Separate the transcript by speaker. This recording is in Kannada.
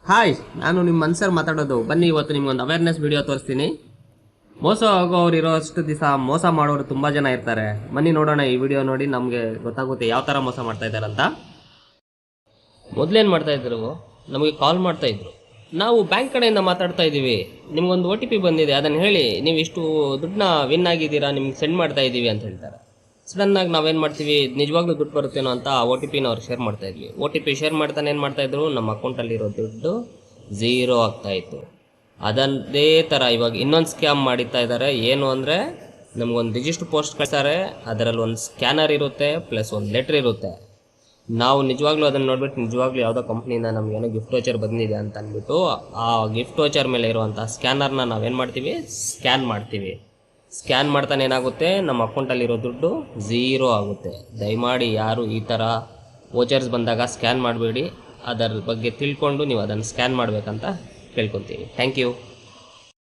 Speaker 1: ಹಾಯ್, ನಾನು ನಿಮ್ಮ ಮನ್ಸರ್ ಮಾತಾಡೋದು. ಬನ್ನಿ, ಇವತ್ತು ನಿಮ್ಗೊಂದು ಅವೇರ್ನೆಸ್ ವಿಡಿಯೋ ತೋರಿಸ್ತೀನಿ. ಮೋಸ ಆಗೋರು ಇರೋಷ್ಟು ದಿವಸ ಮೋಸ ಮಾಡೋರು ತುಂಬ ಜನ ಇರ್ತಾರೆ. ಬನ್ನಿ ನೋಡೋಣ, ಈ ವಿಡಿಯೋ ನೋಡಿ ನಮಗೆ ಗೊತ್ತಾಗುತ್ತೆ ಯಾವ ಥರ ಮೋಸ ಮಾಡ್ತಾ ಇದ್ದಾರೆ ಅಂತ. ಮೊದಲೇನು ಮಾಡ್ತಾ ಇದ್ರು, ನಮಗೆ ಕಾಲ್ ಮಾಡ್ತಾ ಇದ್ರು. ನಾವು ಬ್ಯಾಂಕ್ ಕಡೆಯಿಂದ ಮಾತಾಡ್ತಾ ಇದ್ದೀವಿ, ನಿಮ್ಗೊಂದು OTP ಬಂದಿದೆ, ಅದನ್ನು ಹೇಳಿ, ನೀವು ಇಷ್ಟು ದುಡ್ಡನ್ನ ವಿನ್ ಆಗಿದ್ದೀರಾ, ನಿಮ್ಗೆ ಸೆಂಡ್ ಮಾಡ್ತಾ ಇದ್ದೀವಿ ಅಂತ ಹೇಳ್ತಾರೆ. ಸಡನ್ನಾಗಿ ನಾವೇನು ಮಾಡ್ತೀವಿ, ನಿಜವಾಗ್ಲೂ ದುಡ್ಡು ಬರುತ್ತೇನೋ ಅಂತ ಆ OTPನ ಅವ್ರು ಶೇರ್ ಮಾಡ್ತಾ ಇದ್ವಿ. OTP ಶೇರ್ ಮಾಡ್ತಾನೆ ಏನು ಮಾಡ್ತಾಯಿದ್ರು, ನಮ್ಮ ಅಕೌಂಟಲ್ಲಿರೋ ದುಡ್ಡು ಝೀರೋ ಆಗ್ತಾಯಿತ್ತು. ಅದೇ ಥರ ಇವಾಗ ಇನ್ನೊಂದು ಸ್ಕ್ಯಾಮ್ ಮಾಡಿತಾ ಇದ್ದಾರೆ. ಏನು ಅಂದರೆ, ನಮಗೊಂದು ರಿಜಿಸ್ಟರ್ ಪೋಸ್ಟ್ ಕಳಿಸ್ತಾರೆ, ಅದರಲ್ಲಿ ಒಂದು ಸ್ಕ್ಯಾನರ್ ಇರುತ್ತೆ ಪ್ಲಸ್ ಒಂದು ಲೆಟ್ರ್ ಇರುತ್ತೆ. ನಾವು ನಿಜವಾಗ್ಲೂ ಅದನ್ನು ನೋಡ್ಬಿಟ್ಟು ನಿಜವಾಗ್ಲೂ ಯಾವುದೋ ಕಂಪ್ನಿಯಿಂದ ನಮಗೇನೋ ಗಿಫ್ಟ್ ವೋಚರ್ ಬಂದಿದೆ ಅಂತ ಅಂದ್ಬಿಟ್ಟು ಆ ಗಿಫ್ಟ್ ವೋಚರ್ ಮೇಲೆ ಇರುವಂಥ ಸ್ಕ್ಯಾನರ್ನ ನಾವೇನು ಮಾಡ್ತೀವಿ, ಸ್ಕ್ಯಾನ್ ಮಾಡ್ತೀವಿ. ಸ್ಕ್ಯಾನ್ ಮಾಡ್ತಾನೆ ಏನಾಗುತ್ತೆ, ನಮ್ಮ ಅಕೌಂಟಲ್ಲಿರೋ ದುಡ್ಡು ಝೀರೋ ಆಗುತ್ತೆ. ದಯಮಾಡಿ ಯಾರು ಈ ಥರ ವೋಚರ್ಸ್ ಬಂದಾಗ ಸ್ಕ್ಯಾನ್ ಮಾಡಬೇಡಿ. ಅದರ ಬಗ್ಗೆ ತಿಳ್ಕೊಂಡು ನೀವು ಅದನ್ನು ಸ್ಕ್ಯಾನ್ ಮಾಡಬೇಕಂತ ಕೇಳ್ಕೊತೀವಿ. Thank you.